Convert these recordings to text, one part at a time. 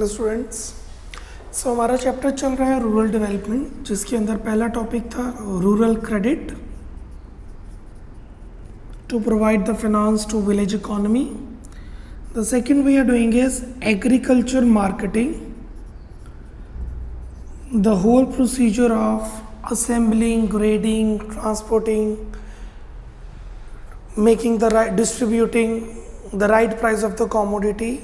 Hello students. हमारा chapter चल रहा है रूरल डेवलपमेंट, जिसके अंदर पहला टॉपिक था rural credit to provide the finance to village economy. The second we are doing is agriculture marketing, the whole procedure of assembling, grading, transporting, making the right, distributing the right price of the commodity।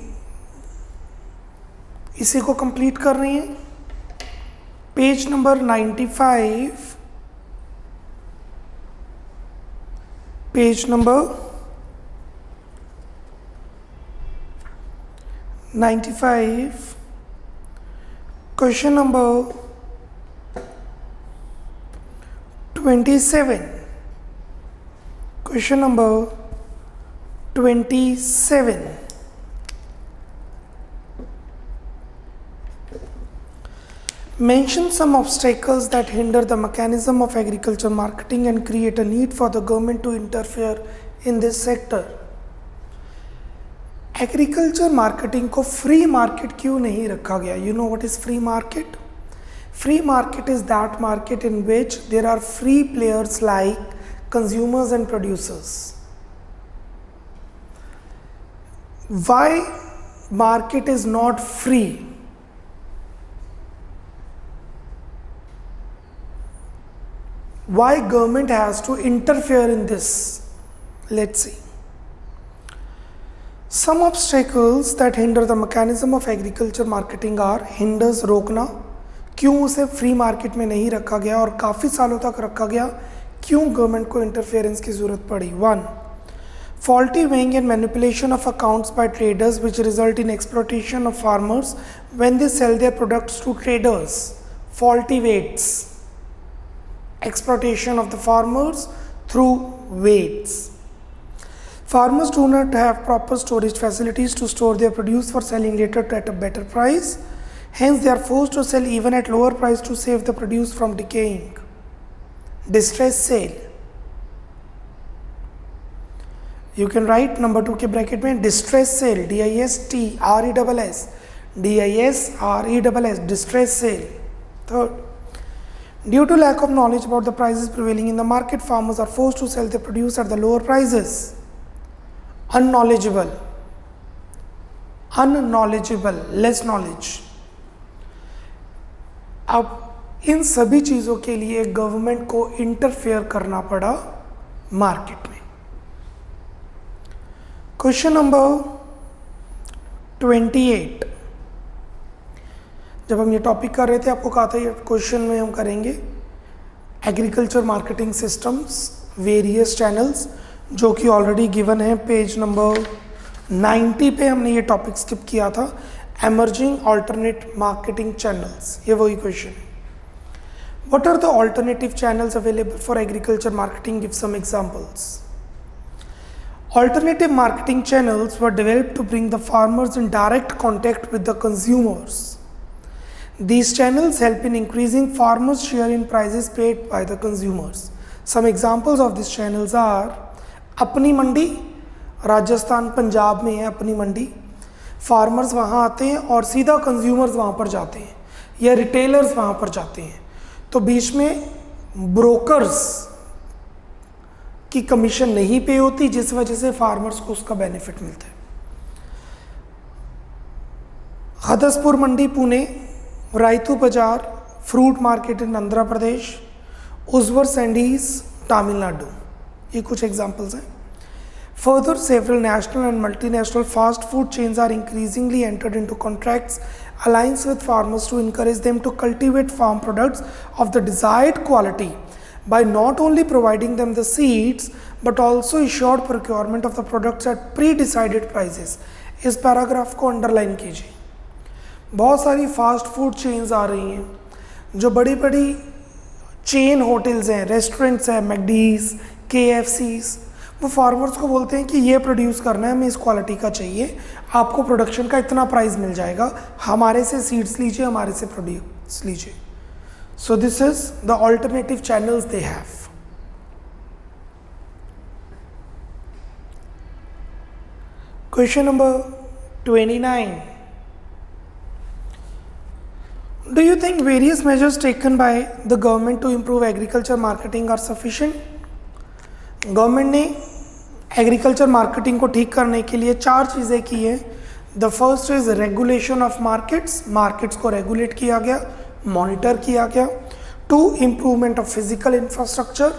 इसी को complete कर रही हैं। Page number 95, page number 95, question number 27, question number 27। Mention some obstacles that hinder the mechanism of agriculture marketing and create a need for the government to interfere in this sector। Agriculture marketing को free market क्यों नहीं रखा गया? You know what is free market? Free market is that market in which there are free players like consumers and producers. Why market is not free? Why government has to interfere in this? Let's see. Some obstacles that hinder the mechanism of agriculture marketing are hinders रोकना, क्यों उसे free market में नहीं रखा गया और काफ़ी सालों तक रखा गया, क्यों गवर्नमेंट को इंटरफेरेंस की ज़रूरत पड़ी? 1. Faulty weighing and manipulation of accounts by traders which result in exploitation of farmers when they sell their products to traders. Faulty weights, exploitation of the farmers through weights. Farmers do not have proper storage facilities to store their produce for selling later at a better price. Hence, they are forced to sell even at lower price to save the produce from decaying. Distress sale. You can write number 2 के bracket में distress sale, DISTRESS, DISRESS, distress sale. Third, due to lack of knowledge about the prices prevailing in the market, farmers are forced to sell their produce at the lower prices. Unknowledgeable, less knowledge. अब इन सभी चीज़ों के लिए government को interfere करना पड़ा market में। Question number 28, जब हम ये टॉपिक कर रहे थे आपको कहा था ये क्वेश्चन में हम करेंगे agriculture marketing systems, various channels, जो कि ऑलरेडी गिवन है। पेज नंबर 90 पे हमने ये टॉपिक स्किप किया था, एमर्जिंग ऑल्टरनेट मार्केटिंग चैनल्स, ये वही क्वेश्चन है। What are the alternative channels available for agriculture marketing? Give some examples. Alternative marketing channels were developed to bring the farmers in direct contact with the consumers. These channels help in increasing farmers' share in prices paid by the consumers. Some examples of these channels are अपनी मंडी, राजस्थान पंजाब में है अपनी मंडी, farmers वहाँ आते हैं और सीधा consumers वहाँ पर जाते हैं या रिटेलर्स वहाँ पर जाते हैं, तो बीच में ब्रोकर्स की कमीशन नहीं पे होती, जिस वजह से फार्मर्स को उसका बेनिफिट मिलता है। हदसपुर मंडी पुणे, रायतू बाजार fruit market in Andhra Pradesh, उज्वर सैंडीज Tamil Nadu, ये कुछ एग्जांपल्स हैं। Further, several national and multinational fast food chains are increasingly entered into contracts alliance with farmers to encourage them to cultivate farm products of the desired quality by not only providing them the seeds but also assured procurement of the products at pre-decided prices। इस paragraph को underline कीजिए। बहुत सारी fast food chains आ रही हैं, जो बड़ी बड़ी चेन होटल्स हैं, रेस्टोरेंट्स हैं, मैकडीज, KFCs, वो फार्मर्स को बोलते हैं कि ये प्रोड्यूस करना है, हमें इस क्वालिटी का चाहिए, आपको प्रोडक्शन का इतना प्राइस मिल जाएगा, हमारे से सीड्स लीजिए, हमारे से प्रोड्यूस लीजिए। So this is the alternative channels they have. Question number 29, Do you think various measures taken by the government to improve agriculture marketing are sufficient? Government ने एग्रीकल्चर मार्केटिंग को ठीक करने के लिए 4 चीज़ें की हैं. The first is regulation of markets. Markets को रेगुलेट किया गया, मॉनिटर किया गया. 2 improvement of physical infrastructure.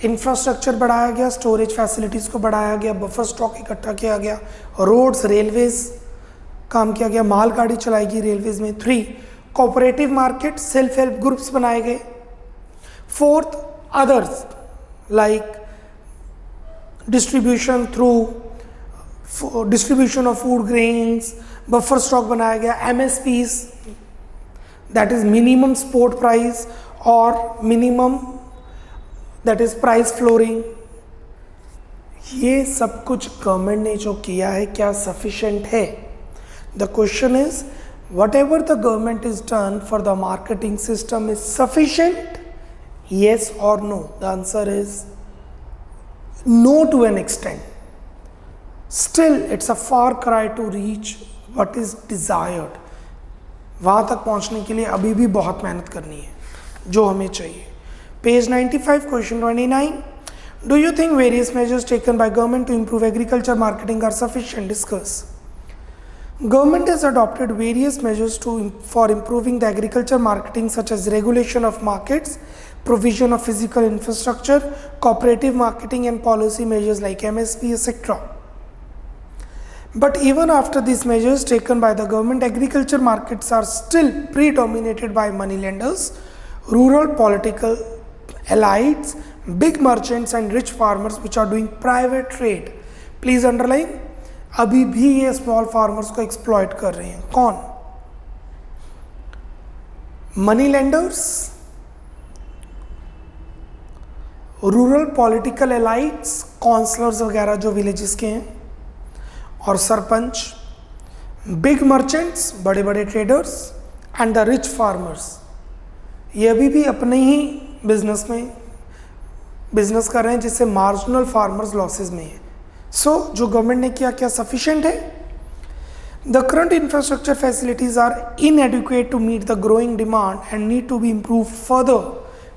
Infrastructure बढ़ाया गया, स्टोरेज फैसिलिटीज़ को बढ़ाया गया, बफर स्टॉक इकट्ठा किया गया, रोड्स रेलवेज काम किया गया, मालगाड़ी चलाई गई रेलवेज में. 3 cooperative market, self help groups बनाए गए. 4th others like distribution through distribution of food grains, buffer stock बनाया गया, MSPs that is minimum support price और minimum that is price flooring. ये सब कुछ गवर्नमेंट ने जो किया है क्या सफिशिएंट है? The question is whatever the government is done for the marketing system is sufficient, yes or no? The answer is no to an extent. Still it's a far cry to reach what is desired. वहाँ तक पहुँचने के लिए अभी भी बहुत मेहनत करनी है जो हमें चाहिए. Page 95, question 29. Do you think various measures taken by government to improve agriculture marketing are sufficient? Discuss. Government has adopted various measures for improving the agriculture marketing such as regulation of markets, provision of physical infrastructure, cooperative marketing and policy measures like MSP, etc. But even after these measures taken by the government, agriculture markets are still predominated by moneylenders, rural political elites, big merchants and rich farmers which are doing private trade. Please underline, अभी भी ये small farmers को exploit कर रहे हैं. कौन? Money lenders, rural political elites, councillors वगैरह जो विलेजेस के हैं, और सरपंच, बिग मर्चेंट्स, बड़े बड़े traders and the rich farmers. ये अभी भी अपने ही बिजनेस में बिजनेस कर रहे हैं जिससे मार्जिनल फार्मर्स लॉसेस में है. सो जो गवर्नमेंट ने किया क्या सफिशिएंट है? The current infrastructure facilities are inadequate to meet the growing demand and need to be improve further.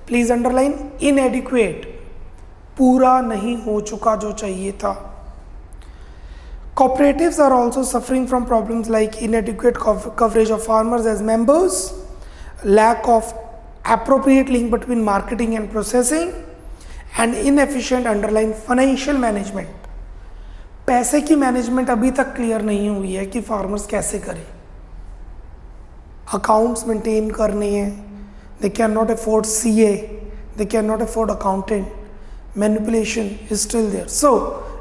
Please underline, inadequate, पूरा नहीं हो चुका जो चाहिए था. Cooperatives are also suffering from problems like inadequate coverage of farmers as members, lack of appropriate link between marketing and processing, and inefficient underlying financial management. पैसे की management अभी तक क्लियर नहीं हुई है कि फार्मर्स कैसे करें. अकाउंट्स मेंटेन करने हैं, they can not afford CA, they can not afford accountant. Manipulation is still there. So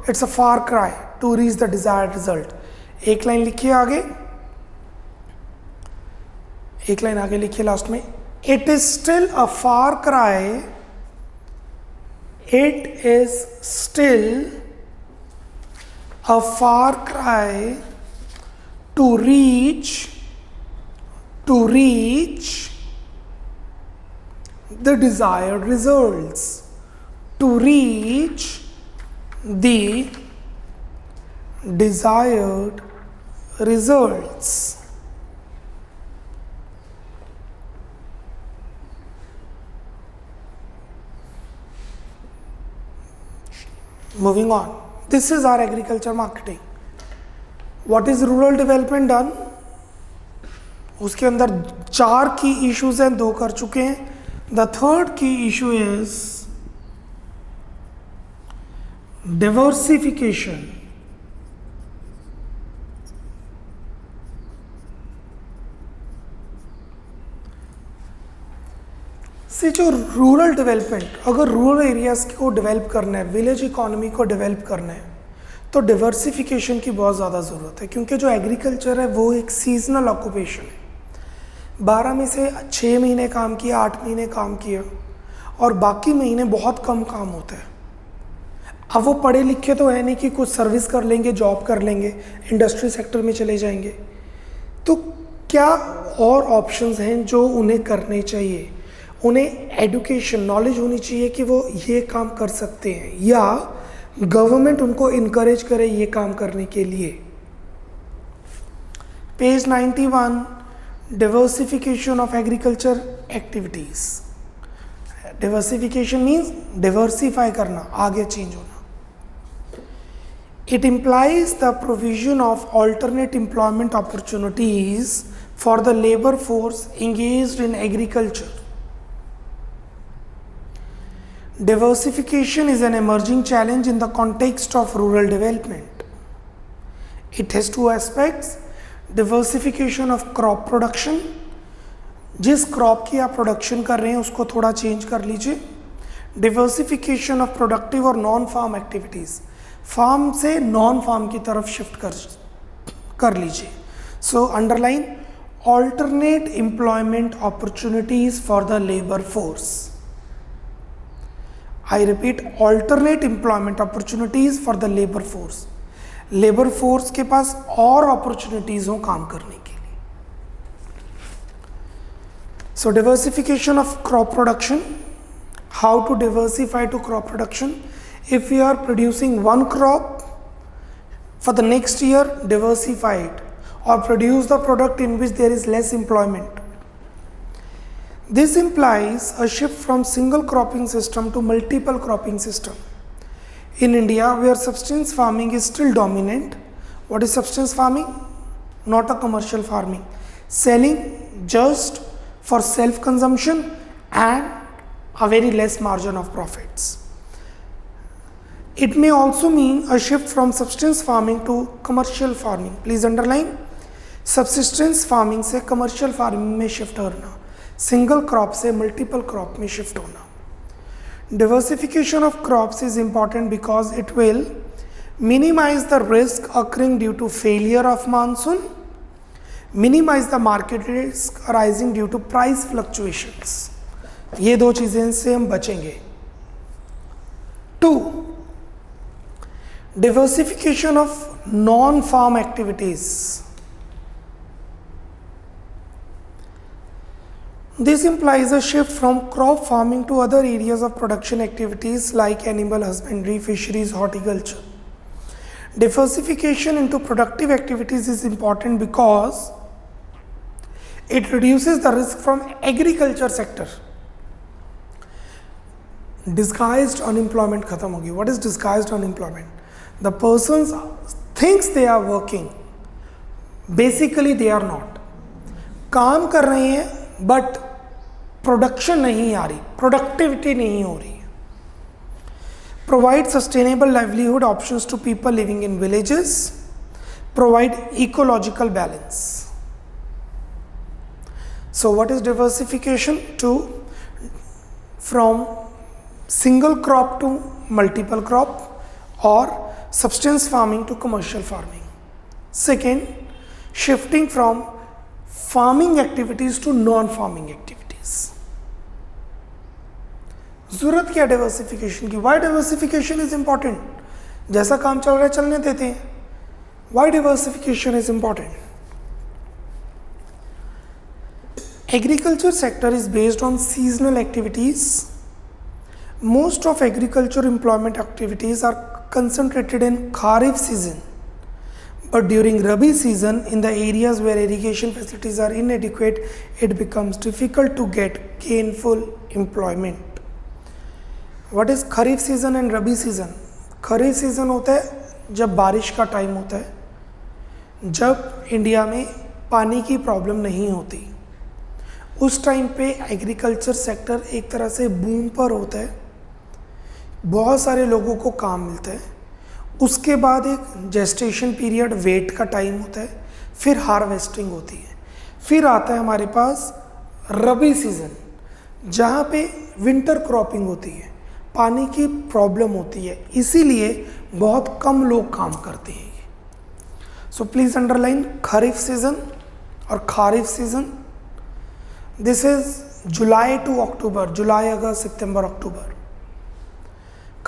it's a far cry to reach the desired result. एक लाइन लिखिए आगे, एक लाइन आगे लिखिए लास्ट में. It is still a far cry, it is still a far cry to reach the desired results, to reach the desired results. Moving on. This is our agriculture marketing. What is rural development done? उसके अंदर 4 की issues हैं, 2 कर चुके हैं. The third key issue is diversification. से जो rural development, अगर रूरल एरियाज़ को डेवलप करना है, विलेज इकोनॉमी को डेवलप करना है, तो डिवर्सिफिकेशन की बहुत ज़्यादा ज़रूरत है. क्योंकि जो एग्रीकल्चर है वो एक सीजनल ऑक्यूपेशन है. 12 में से 6 महीने काम किया, 8 महीने काम किया, और बाकी महीने बहुत कम काम होता है. अब वो पढ़े लिखे तो है नहीं कि कुछ सर्विस कर लेंगे, जॉब कर लेंगे, इंडस्ट्री सेक्टर में चले जाएंगे. तो क्या और ऑप्शंस हैं जो उन्हें करने चाहिए? उन्हें एजुकेशन, नॉलेज होनी चाहिए कि वो ये काम कर सकते हैं, या गवर्नमेंट उनको इनकरेज करे ये काम करने के लिए. Page 91. Diversification of agriculture activities. Diversification means diversify करना, आगे change होना. It implies the provision of alternate employment opportunities for the labor force engaged in agriculture. Diversification is an emerging challenge in the context of rural development. It has two aspects. Diversification of crop production, जिस crop की आप production कर रहे हैं उसको थोड़ा change कर लीजिए. डिवर्सिफिकेशन ऑफ प्रोडक्टिव और नॉन फार्म एक्टिविटीज़, फार्म से नॉन फार्म की तरफ शिफ्ट कर लीजिए. So underline alternate employment opportunities for the labor force. I repeat, alternate employment opportunities for the labor force. Labour force के पास और अपॉर्चुनिटीज हो काम करने के लिए. So diversification of crop production. How to diversify to crop production? If you are producing one crop for the next year, diversify it or produce the product in which there is less employment. This implies a shift from single cropping system to multiple cropping system. In India, where subsistence farming is still dominant, what is subsistence farming? Not a commercial farming. Selling just for self-consumption and a very less margin of profits. It may also mean a shift from subsistence farming to commercial farming. Please underline. Subsistence farming से commercial farming में shift करना, single crop से multiple crop में shift होना. Diversification of crops is important because it will minimise the risk occurring due to failure of monsoon, minimise the market risk arising due to price fluctuations. ये दो चीजें से हम बचेंगे. 2. Diversification of non farm activities. This implies a shift from crop farming to other areas of production activities like animal husbandry, fisheries, horticulture. Diversification into productive activities is important because it reduces the risk from agriculture sector. Disguised unemployment खत्म होगी. What is disguised unemployment? The person thinks they are working, basically they are not. काम कर रहे हैं but production नहीं आ रही, productivity नहीं हो रही. Provide sustainable livelihood options to people living in villages. Provide ecological balance. So what is diversification? To from single crop to multiple crop और substance farming to commercial farming. Second, shifting from farming activities to non farming activities. जरूरत क्या diversification की? Why diversification is important? जैसा काम चल रहा है चलने देते हैं. Why diversification is important? Agriculture sector is based on seasonal activities. Most of agriculture employment activities are concentrated in Kharif season, but during Rabi season, in the areas where irrigation facilities are inadequate, it becomes difficult to get gainful employment. What is Kharif season and Rabi season? Kharif season होता है जब बारिश का time होता है, जब India में पानी की प्रॉब्लम नहीं होती. उस टाइम पे एग्रीकल्चर सेक्टर एक तरह से बूम पर होता है, बहुत सारे लोगों को काम मिलता है. उसके बाद एक जेस्टेशन पीरियड, वेट का टाइम होता है, फिर हार्वेस्टिंग होती है, फिर आता है हमारे पास रबी सीज़न जहाँ पे विंटर क्रॉपिंग होती है, पानी की प्रॉब्लम होती है, इसीलिए बहुत कम लोग काम करते हैं. So please underline kharif season और kharif season. This is July to October, जुलाई अगस्त सितंबर अक्टूबर.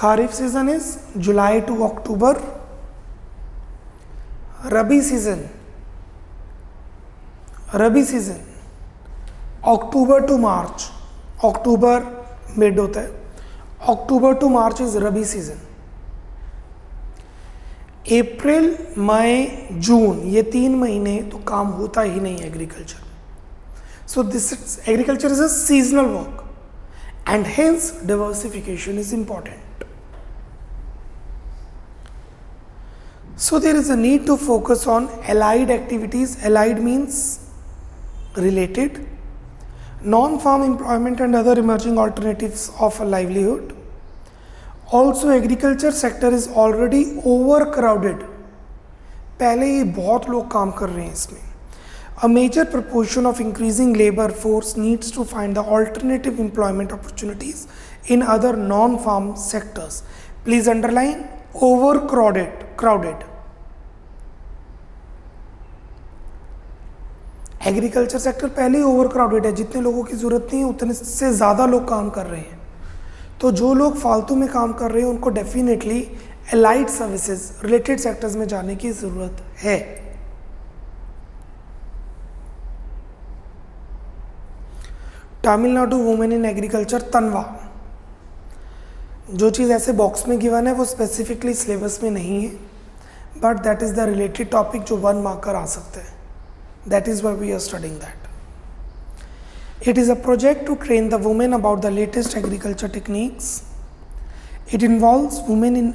Kharif season is July to October. Rabi season October to March. October mid होता है, October to March is Rabi season. अप्रैल, मई, जून, ये 3 महीने तो काम होता ही नहीं agriculture. So this is, agriculture is a seasonal work, and hence diversification is important. So there is a need to focus on allied activities. Allied means related, non-farm employment and other emerging alternatives of a livelihood. Also agriculture sector is already overcrowded. पहले ही बहुत लोग काम कर रहे हैं इसमें. A major proportion of increasing labor force needs to find the alternative employment opportunities in other non-farm sectors. Please underline overcrowded. Crowded. Agriculture sector पहले ही over crowded है, जितने लोगों की ज़रूरत नहीं है उतने से ज़्यादा लोग काम कर रहे हैं. तो जो लोग फालतू में काम कर रहे हैं उनको definitely allied services related sectors में जाने की ज़रूरत है. तमिलनाडु वुमेन इन एग्रीकल्चर तनवा. जो चीज़ ऐसे बॉक्स में गिवन है वो स्पेसिफिकली सिलेबस में नहीं है, but that is the related topic जो 1 मार्कर आ सकते हैं. That is why we are studying that. It is a project to train the women about the latest agriculture techniques. It involves women in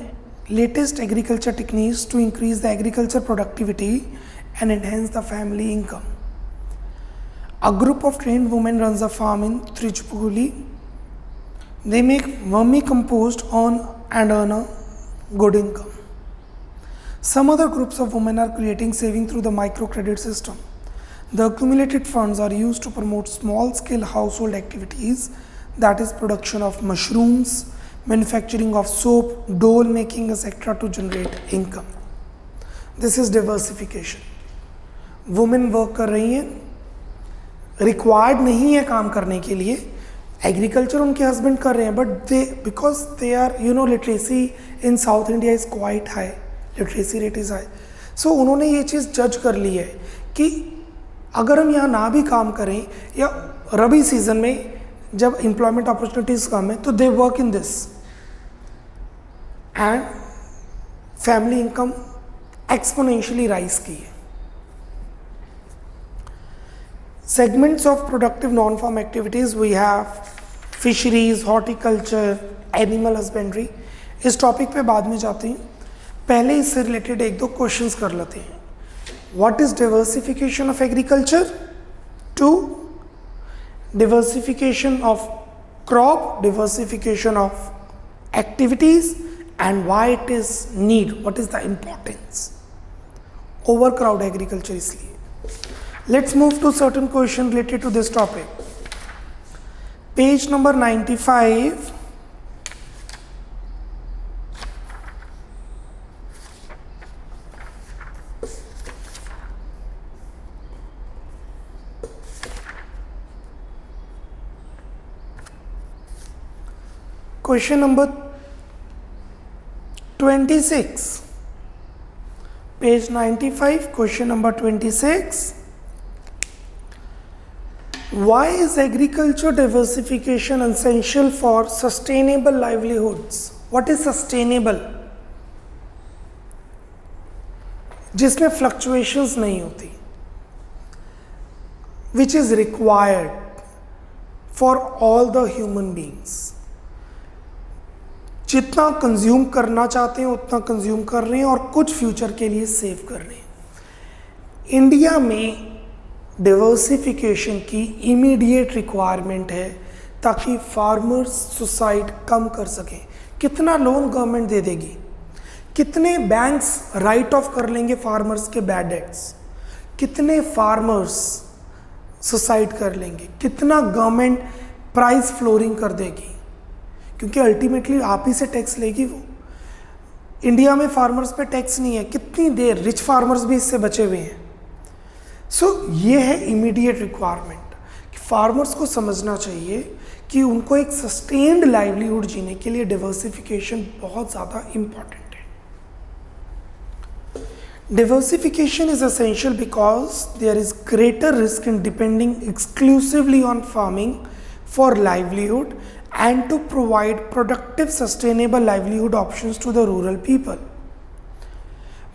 latest agriculture techniques to increase the agriculture productivity and enhance the family income. A group of trained women runs a farm in Trichupuli. They make vermicompost and earn a good income. Some other groups of women are creating saving through the microcredit system. The accumulated funds are used to promote small-scale household activities, that is production of mushrooms, manufacturing of soap, doll making, etc. to generate income. This is diversification. Women work कर रही हैं, required नहीं है काम करने के लिए. Agriculture उनके हस्बैंड कर रहे हैं, but they because they are literacy in South India is quite high, literacy rate is high. So उन्होंने ये चीज़ जज कर ली है कि अगर हम यहाँ ना भी काम करें या रबी सीजन में जब एम्प्लॉयमेंट अपॉर्चुनिटीज़ कम है तो they work in this and family income exponentially rise की है. Segments of productive non-farm activities we have fisheries, horticulture, animal husbandry. इस टॉपिक पे बाद में जाते हैं, पहले इससे रिलेटेड 1-2 क्वेश्चंस कर लेते हैं. What is diversification of agriculture? 2. Diversification of crop, diversification of activities, and why it is need. What is the importance? Overcrowd agriculture इसलिए. Let's move to certain questions related to this topic. Page number 95. Question number 26. Page 95, question number 26. Why is agriculture diversification essential for sustainable livelihoods? What is sustainable? जिसमें fluctuations नहीं होती, which is required for all the human beings. जितना consume करना चाहते हैं उतना consume कर रहे हैं और कुछ फ्यूचर के लिए सेव कर रहे हैं. इंडिया में डिवर्सिफिकेशन की इमीडिएट रिक्वायरमेंट है ताकि फार्मर्स सुसाइड कम कर सकें. कितना लोन गवर्नमेंट दे देगी, कितने बैंक्स राइट ऑफ कर लेंगे फार्मर्स के बैड डेट्स, कितने फार्मर्स सुसाइड कर लेंगे, कितना गवर्नमेंट प्राइस फ्लोरिंग कर देगी, क्योंकि अल्टीमेटली आप ही से टैक्स लेगी वो. इंडिया में फार्मर्स पे टैक्स नहीं है, कितनी देर रिच फार्मर्स भी इससे बचे हुए हैं. सो ये है इमीडिएट रिक्वायरमेंट कि फार्मर्स को समझना चाहिए कि उनको एक सस्टेन्ड लाइवलीहुड जीने के लिए डिवर्सिफिकेशन बहुत ज़्यादा इम्पॉर्टेंट है. Diversification is essential because there is greater risk in depending exclusively on farming for livelihood and to provide productive sustainable livelihood options to the rural people.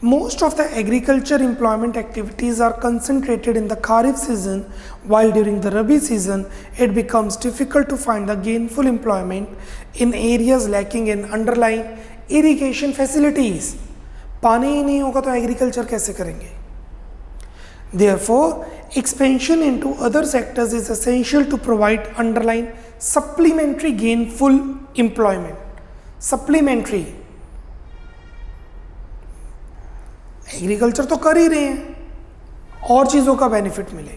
Most of the agriculture employment activities are concentrated in the Kharif season, while during the Rabi season, it becomes difficult to find the gainful employment in areas lacking in underlying irrigation facilities. पानी ही नहीं होगा तो agriculture कैसे करेंगे? Therefore, expansion into other sectors is essential to provide underlying supplementary gainful employment. Supplementary. Agriculture तो कर ही रहे हैं, और चीज़ों का बेनिफिट मिले.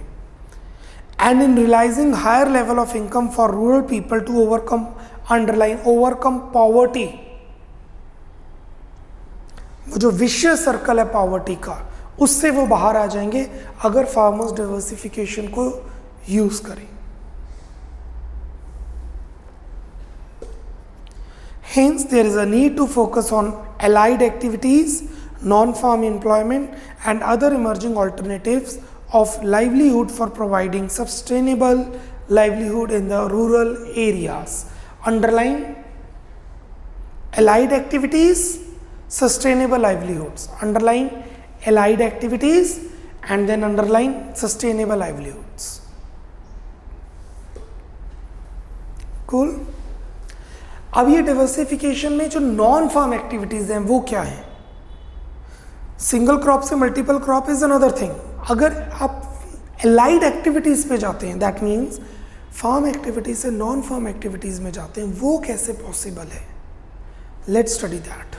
And in realising higher level of income for rural people to overcome poverty. वो जो विशियस सर्कल है पॉवर्टी का, उससे वो बाहर आ जाएंगे अगर फार्मर्स डाइवर्सिफिकेशन को यूज करें. Hence, there is a need to focus on allied activities, non-farm employment, and other emerging alternatives of livelihood for providing sustainable livelihood in the rural areas. Underline allied activities, sustainable livelihoods. Underline allied activities and then underline sustainable livelihoods. Cool. अब ये diversification में जो non farm activities हैं वो क्या है? Single crop से multiple crop is another thing. अगर आप एलाइड एक्टिविटीज पे जाते हैं, दैट मीन्स फार्म एक्टिविटीज से नॉन फार्म एक्टिविटीज में जाते हैं, वो कैसे पॉसिबल है? Let's study that.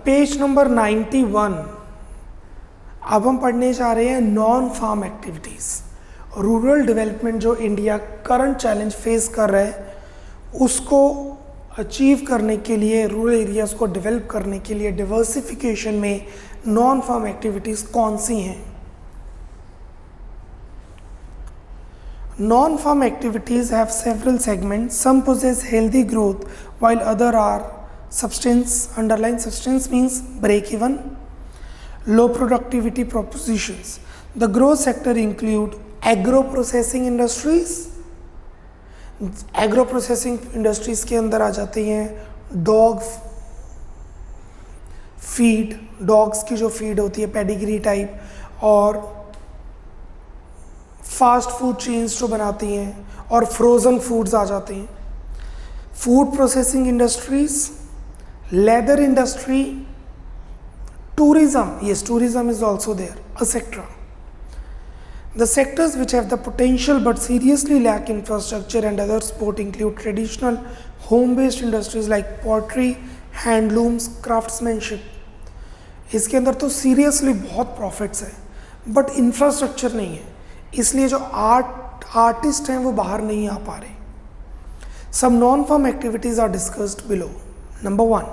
Page number 91. अब हम पढ़ने जा रहे हैं non farm activities. Rural development जो इंडिया करंट चैलेंज फेस कर रहा है, उसको अचीव करने के लिए, रूरल एरियाज को डेवलप करने के लिए डाइवर्सिफिकेशन में नॉन फार्म एक्टिविटीज कौन सी हैं? Non farm activities have several segments. Some poses healthy growth while other are substance. Underline substance means break even, low productivity propositions. The growth sector include agro processing industries. Agro processing industries के अंदर आ जाती हैं dog feed, dogs की जो feed होती है pedigree type, और fast food chains जो बनाती हैं, और फ्रोज़न फूड्स आ जाते हैं. Food processing industries, leather industry, tourism. Yes, tourism is also there, etc. The sectors which have the potential but seriously lack infrastructure and other support include traditional home-based industries like pottery, handlooms, craftsmanship. इसके अंदर तो seriously बहुत profits है, but infrastructure नहीं है, इसलिए जो artist हैं वो बाहर नहीं आ पा रहे. Some non-farm activities are discussed below. Number 1,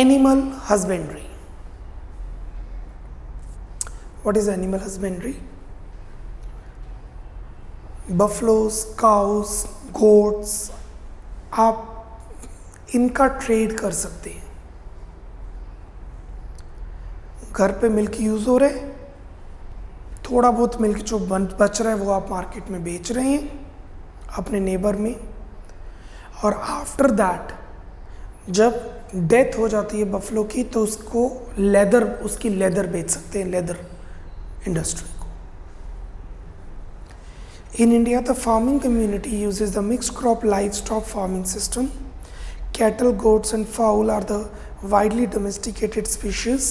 animal husbandry. What is animal husbandry? Buffaloes, cows, goats, आप इनका ट्रेड कर सकते हैं. घर पे मिल्क यूज़ हो रहा है, थोड़ा बहुत मिल्क जो बच रहा है वो आप मार्केट में बेच रहे हैं अपने नेबर में, और आफ्टर दैट जब डेथ हो जाती है बफलो की तो उसको उसकी लेदर बेच सकते हैं, लेदर इंडस्ट्री को. In India, the farming community uses the mixed crop livestock farming system. Cattle, goats and fowl are the widely domesticated species.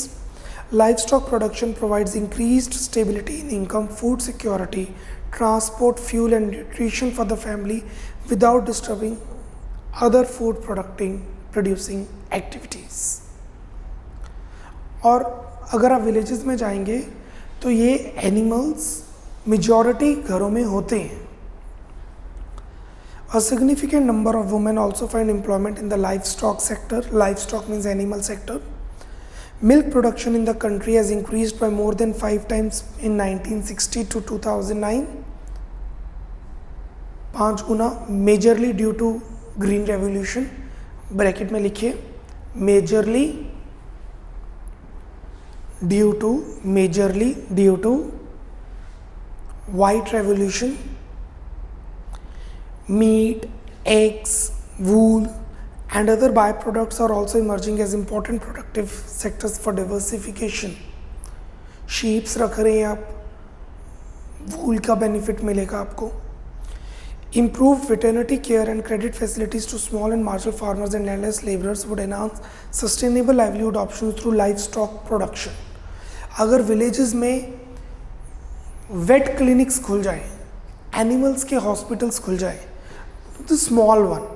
Livestock production provides increased stability in income, food security, transport, fuel and nutrition for the family without disturbing other food producing activities. और अगर आप villages में जाएंगे तो ये animals majority घरों में होते हैं. A significant number of women also find employment in the livestock sector. Livestock means animal sector. Milk production in the country has increased by more than 5 times in 1960 to 2009. 5 Guna, majorly due to green revolution. Bracket में लिखिए majorly due to white revolution. Meat, eggs, wool and other byproducts are also emerging as important productive sectors for diversification. Sheeps रख रहे हैं आप, वूल का benefit मिलेगा आपको. Improved veterinary care and credit facilities to small and marginal farmers and landless laborers would enhance sustainable livelihood options through livestock production. अगर villages में vet clinics खुल जाए, animals के hospitals खुल जाए, the small one,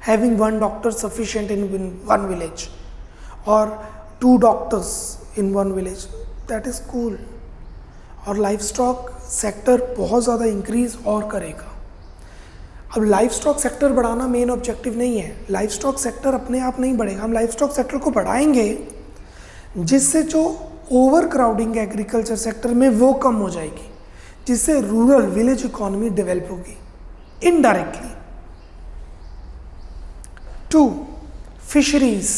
having one doctor sufficient in one village or 2 doctors in one village, that is cool. और livestock sector बहुत ज़्यादा इंक्रीज और करेगा. अब लाइवस्टॉक सेक्टर बढ़ाना मेन ऑब्जेक्टिव नहीं है. लाइवस्टॉक सेक्टर अपने आप नहीं बढ़ेगा. हम लाइवस्टॉक सेक्टर को बढ़ाएंगे जिससे जो ओवर क्राउडिंग एग्रीकल्चर सेक्टर में वो कम हो जाएगी, जिससे रूरल विलेज इकोनॉमी डेवलप होगी इनडायरेक्टली. 2. फिशरीज.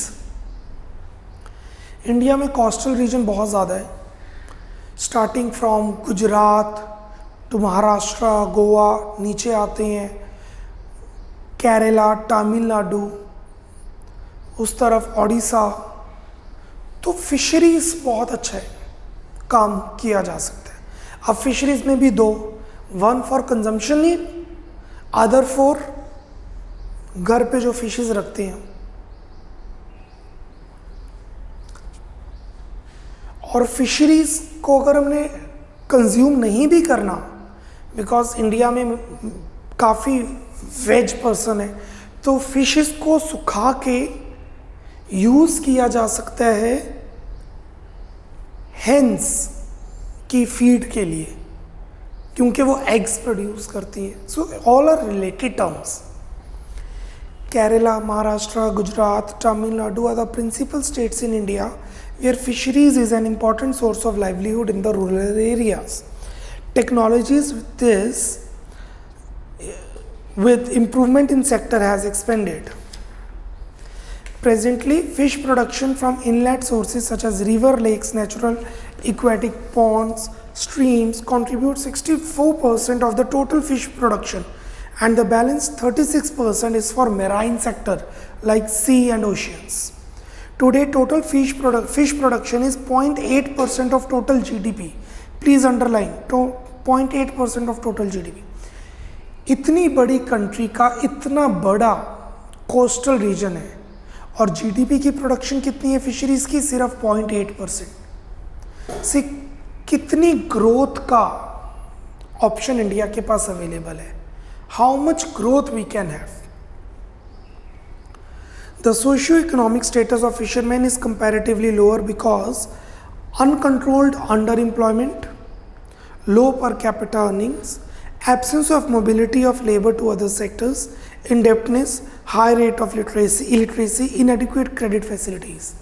इंडिया में कोस्टल रीजन बहुत ज़्यादा है, starting from Gujarat to Maharashtra, Goa, नीचे आते हैं केरला, तमिलनाडु, उस तरफ ओडिशा. तो फिशरीज बहुत अच्छा है, काम किया जा सकता है. अब फिशरीज में भी 2, one for consumption need, other for घर पे जो फिशेस रखते हैं. और फिशरीज को अगर हमने कंज्यूम नहीं भी करना, बिकॉज इंडिया में काफ़ी वेज पर्सन है, तो फिशेस को सुखा के यूज़ किया जा सकता है हेंस की फीड के लिए, क्योंकि वो एग्स प्रोड्यूस करती है. So all are related terms. Kerala, Maharashtra, Gujarat, Tamil Nadu are the principal states in India where fisheries is an important source of livelihood in the rural areas. Technologies with improvement in sector has expanded. Presently, fish production from inlet sources such as river, lakes, natural aquatic ponds, streams contribute 64% of the total fish production, and the balance 36% is for marine sector like sea and oceans. Today total fish production is 0.8% of total GDP. Please underline 0.8% of total GDP. इतनी बड़ी country का इतना बड़ा coastal region है और GDP की production कितनी है फिशरीज की? सिर्फ 0.8%. से कितनी ग्रोथ का ऑप्शन इंडिया के पास अवेलेबल है. How much growth we can have. The socio-economic status of fishermen is comparatively lower because uncontrolled underemployment, low per capita earnings, absence of mobility of labor to other sectors, indebtedness, high rate of illiteracy, inadequate credit facilities.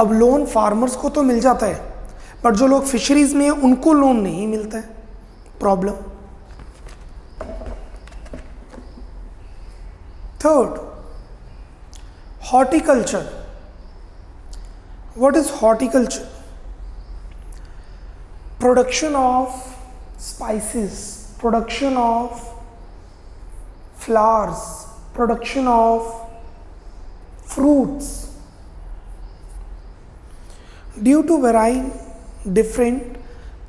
अब loan farmers को तो मिल जाता है, but जो लोग fisheries में हैं उनको लोन नहीं मिलता है. Problem. Third, horticulture. What is horticulture? Production of spices, production of flowers, production of fruits. Due to varying different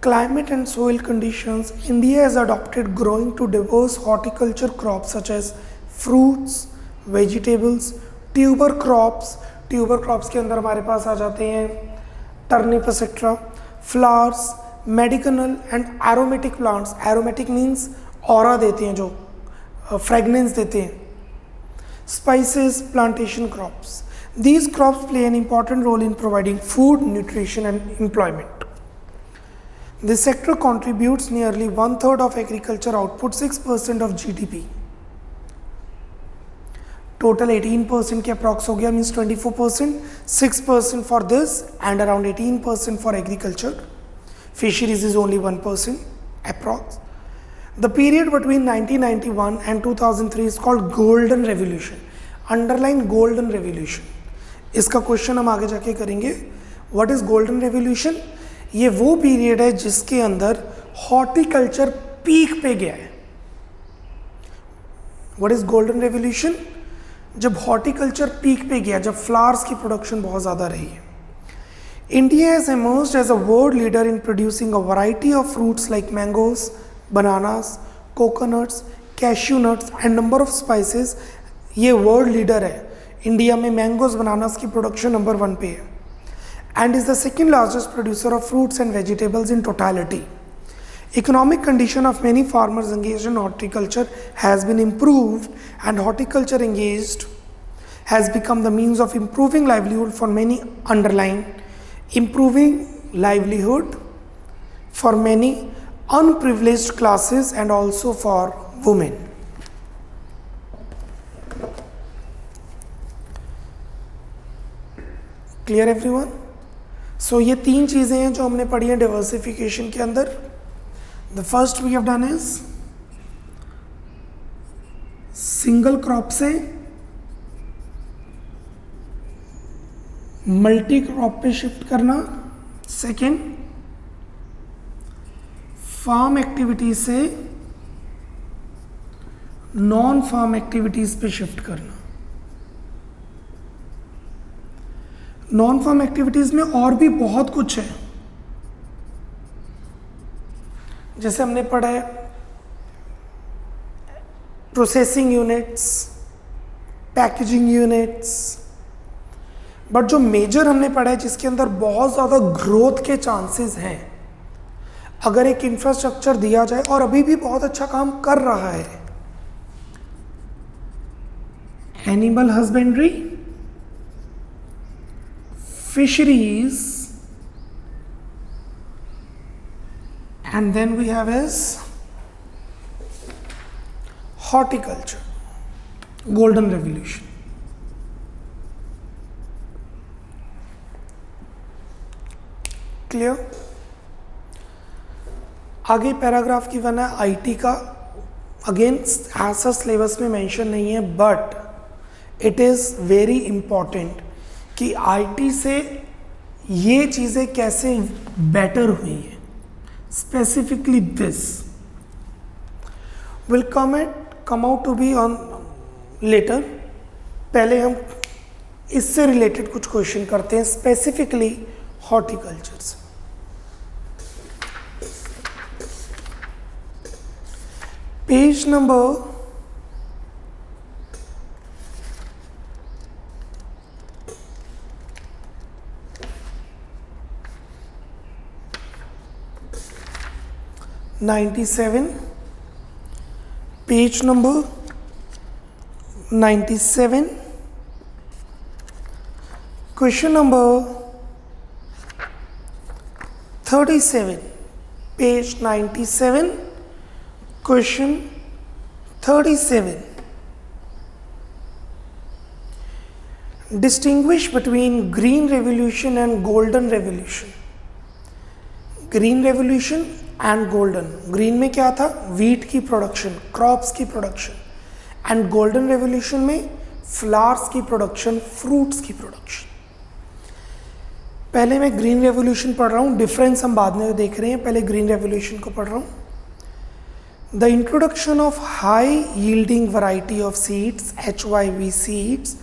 climate and soil conditions, India has adopted growing to diverse horticulture crops such as fruits, vegetables, tuber crops. Tuber crops के अंदर हमारे पास आ जाते हैं turnip etcetera, flowers, medicinal and aromatic plants. Aromatic means aura देते हैं, जो fragrance देते हैं. Spices, plantation crops. These crops play an important role in providing food, nutrition and employment. This sector contributes nearly 1/3 of agriculture output, 6% of GDP. Total 18% के approx हो गया, means 24%, 6% for this and around 18% for agriculture. Fisheries is only 1% approx. The period between 1991 and 2003 is called Golden Revolution. Underline Golden Revolution. इसका question हम आगे जाके करेंगे. What is golden revolution? ये वो पीरियड है जिसके अंदर हॉर्टिकल्चर पीक पे गया है. What is golden revolution? जब हॉर्टिकल्चर पीक पे गया, जब फ्लावर्स की प्रोडक्शन बहुत ज़्यादा रही है, India has emerged as a world leader in producing a variety of fruits like mangoes, bananas, coconuts, cashew nuts and number of spices. ये वर्ल्ड लीडर है, इंडिया में मैंगोज बनानास की प्रोडक्शन नंबर 1 पे है, and is the second largest producer of fruits and vegetables in totality. Economic condition of many farmers engaged in horticulture has been improved, and horticulture engaged has become the means of improving livelihood for many unprivileged classes and also for women. Clear everyone? So ये 3 चीज़ें हैं जो हमने पढ़ी हैं diversification के अंदर. The first we have done is single crop से मल्टी क्रॉप पे शिफ्ट करना. सेकेंड, फार्म एक्टिविटीज से नॉन फार्म एक्टिविटीज पे शिफ्ट करना. नॉन फार्म एक्टिविटीज में और भी बहुत कुछ है, जैसे हमने पढ़ा है processing units, packaging units, but जो मेजर हमने पढ़ा है जिसके अंदर बहुत ज़्यादा ग्रोथ के चांसेस हैं, अगर एक इंफ्रास्ट्रक्चर दिया जाए और अभी भी बहुत अच्छा काम कर रहा है, animal husbandry, fisheries, and then we have is horticulture, golden revolution. Clear? आगे पैराग्राफ की वन है आईटी का. अगेन ऐसा सिलेबस में मेंशन नहीं है, but it is very important कि आईटी से ये चीज़ें कैसे बेटर हुई हैं. Specifically this will come out to be on later. पहले हम इससे रिलेटेड कुछ क्वेश्चन करते हैं, स्पेसिफिकली हॉर्टिकल्चर से. Page number 97, page number 97, question number 37, page 97, question 37. Distinguish between green revolution and golden revolution. Green revolution and golden. Green में क्या था? Wheat की production, crops की production, and golden revolution में flowers की production, fruits की production. पहले मैं ग्रीन रेवोल्यूशन पढ़ रहा हूँ, डिफरेंस हम बाद में देख रहे हैं, पहले ग्रीन रेवोल्यूशन को पढ़ रहा हूँ. The introduction of high yielding variety of seeds, HYV seeds,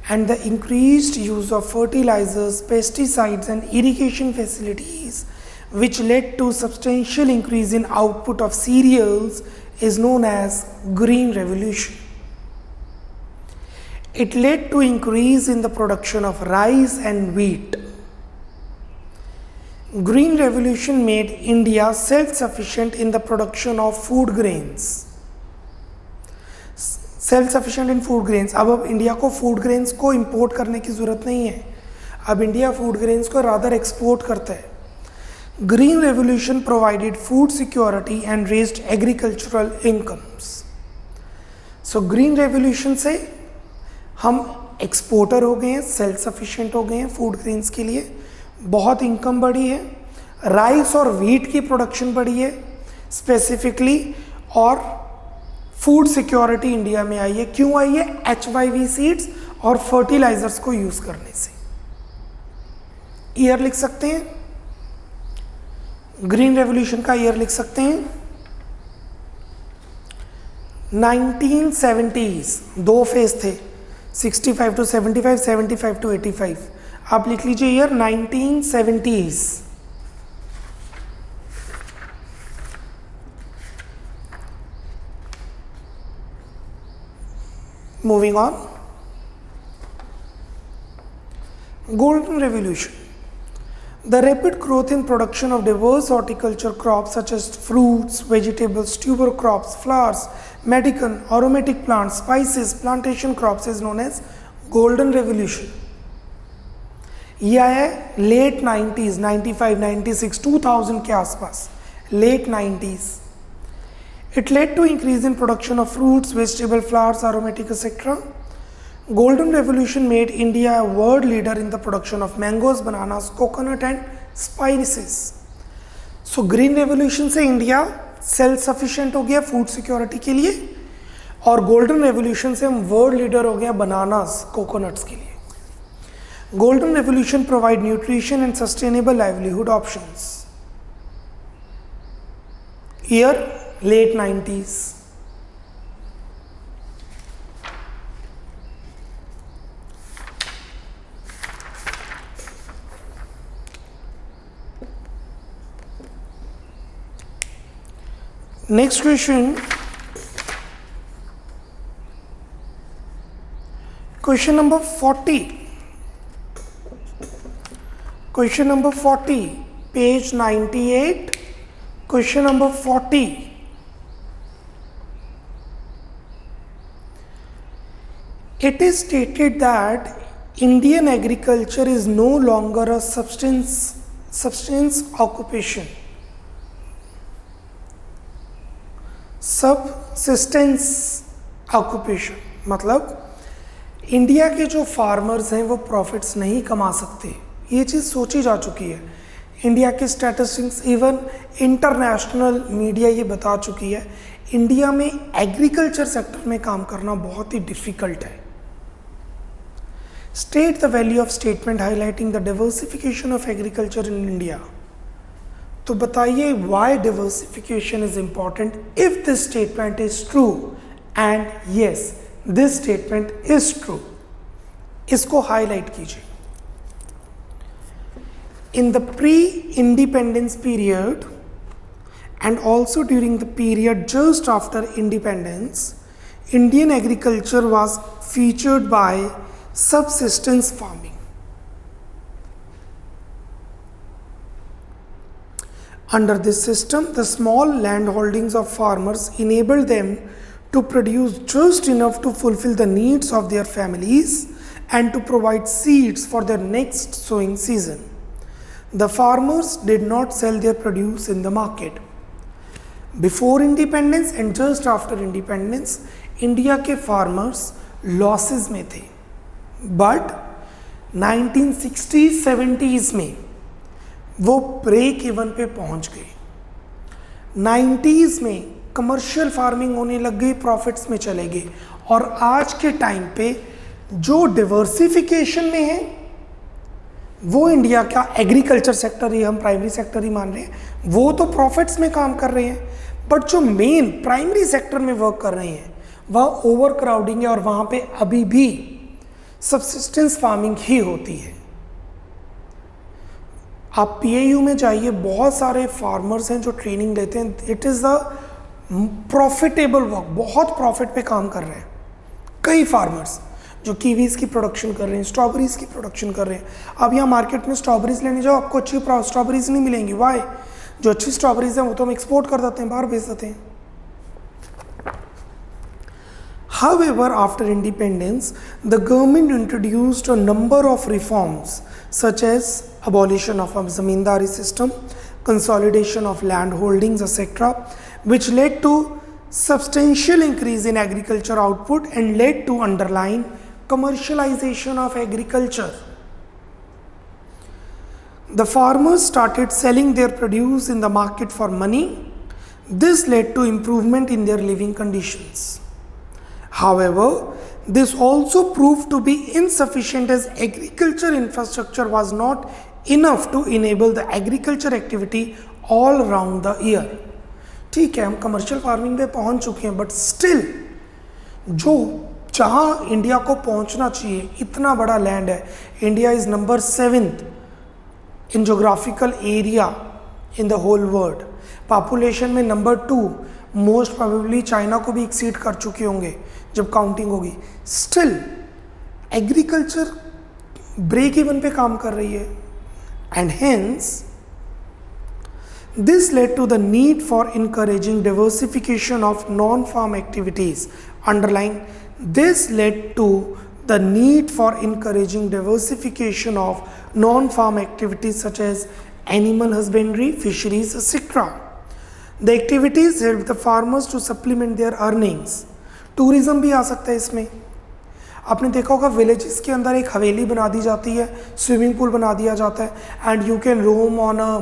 and the increased use of fertilizers, pesticides and irrigation facilities, which led to substantial increase in output of cereals, is known as Green Revolution. It led to increase in the production of rice and wheat. Green Revolution made India self-sufficient in the production of food grains. Self-sufficient in food grains. अब India को food grains को import करने की ज़रूरत नहीं है, अब India food grains को रादर एक्सपोर्ट करता है. Green Revolution provided food security and raised agricultural incomes. So Green Revolution से हम एक्सपोर्टर हो गए हैं, सेल्फ सफिशिएंट हो गए हैं फूड ग्रेन्स के लिए, बहुत इनकम बढ़ी है, राइस और व्हीट की प्रोडक्शन बढ़ी है स्पेसिफिकली, और फूड सिक्योरिटी इंडिया में आई है. क्यों आई है? HYV सीड्स और फर्टिलाइजर्स को यूज करने से. ईयर लिख सकते हैं, ग्रीन रेवोल्यूशन का ईयर लिख सकते हैं 1970s. 2 फेज थे, 65 to 75, 75 to 85, आप लिख लीजिए year 1970s। Moving on, Golden Revolution. The rapid growth in production of diverse horticulture crops such as fruits, vegetables, tuber crops, flowers, medicinal, aromatic plants, spices, plantation crops is known as Golden Revolution. ये आया है late 90s, 95, 96, 2000 के आसपास, late 90s. It led to increase in production of fruits, vegetable, flowers, aromatic, etc. Golden Revolution made India a world leader in the production of mangoes, bananas, coconut and spices. So Green Revolution से India self sufficient हो गया food security के लिए, और golden revolution से हम world leader हो गया बनानास, कोकोनट्स के लिए. Golden revolution provide nutrition and sustainable livelihood options. Year late 90s. Next question. Question number 40. Question number 40, page 98. Question number 40. It is stated that Indian agriculture is no longer a subsistence occupation. Subsistence occupation मतलब India के जो farmers हैं वो profits नहीं कमा सकते. ये चीज़ सोची जा चुकी है. इंडिया के स्टैटिस्टिक्स, इवन इंटरनेशनल मीडिया ये बता चुकी है, इंडिया में एग्रीकल्चर सेक्टर में काम करना बहुत ही डिफ़िकल्ट है. State the value of statement highlighting the diversification of agriculture in India. तो बताइए why diversification is important if this statement is true, and yes, this statement is true. इसको highlight कीजिए. In the pre-independence period and also during the period just after independence, Indian agriculture was featured by subsistence farming. Under this system, the small land holdings of farmers enabled them to produce just enough to fulfill the needs of their families and to provide seeds for their next sowing season. The farmers did not sell their produce in the market. Before independence and just after independence, India के farmers losses में थे. But 1960s 70s में वो break even पे पहुंच गए. 90s में commercial farming होने लग गई, प्रॉफिट्स में चले गए. और आज के टाइम पे जो डिवर्सिफिकेशन में है वो इंडिया का एग्रीकल्चर सेक्टर ही हम प्राइमरी सेक्टर ही मान रहे हैं, वो तो प्रॉफिट्स में काम कर रहे हैं. बट जो मेन प्राइमरी सेक्टर में वर्क कर रहे हैं वह ओवर क्राउडिंग है, और वहाँ पे अभी भी सबसिस्टेंस फार्मिंग ही होती है. आप पीएयू में जाइए, बहुत सारे फार्मर्स हैं जो ट्रेनिंग लेते हैं. It is the profitable work, बहुत प्रॉफिट पे काम कर रहे हैं. कई फार्मर्स जो कीवीज़ की प्रोडक्शन कर रहे हैं, स्ट्रॉबेरीज़ की प्रोडक्शन कर रहे हैं. अब यहाँ मार्केट में स्ट्रॉबेरीज़ लेने जाओ, आपको अच्छी स्ट्रॉबेरीज़ नहीं मिलेंगी. वाई? जो अच्छी स्ट्रॉबेरीज़ हैं वो तो हम एक्सपोर्ट कर देते हैं, बाहर भेज देते हैं. However, after independence, the government introduced a number of reforms such as abolition of a zamindari system, consolidation of land holdings, etc., which led to substantial increase in agriculture output and led to underlying commercialization of agriculture. The farmers started selling their produce in the market for money. This led to improvement in their living conditions. However, this also proved to be insufficient as agriculture infrastructure was not enough to enable the agriculture activity all around the year. ठीक है, हम commercial farming पे पहुंच चुके हैं, but still जो जहाँ India को पहुँचना चाहिए, इतना बड़ा लैंड है। India is number 7th in geographical area in the whole world. Population में नंबर 2, मोस्ट प्रोबेबली चाइना को भी एक्सीड कर चुके होंगे जब काउंटिंग होगी। स्टिल एग्रीकल्चर ब्रेक इवन पे काम कर रही है, and hence this led to the need for encouraging diversification of non-farm activities. Underline, this led to the need for encouraging diversification of non-farm activities such as animal husbandry, fisheries, etc. The activities help the farmers to supplement their earnings. Tourism भी आ सकता है इसमें। आपने देखा होगा villages के अंदर एक हवेली बना दी जाती है, स्विमिंग पूल बना दिया जाता है, and you can roam on a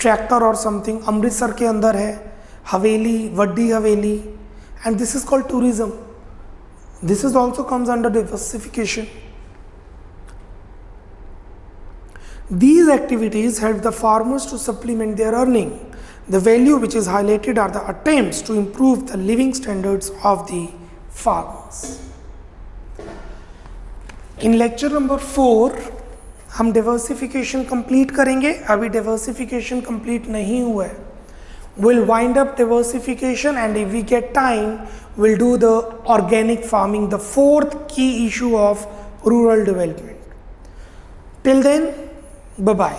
tractor और समथिंग। अमृतसर के अंदर है हवेली, वड्डी हवेली, and this is called tourism. This is also comes under diversification. These activities help the farmers to supplement their earning. The value which is highlighted are the attempts to improve the living standards of the farmers. In lecture number 4 हम diversification complete करेंगे। अभी diversification complete नहीं हुआ है। Will wind up diversification and if we get time will do the organic farming, the 4th key issue of rural development. Till then, bye bye.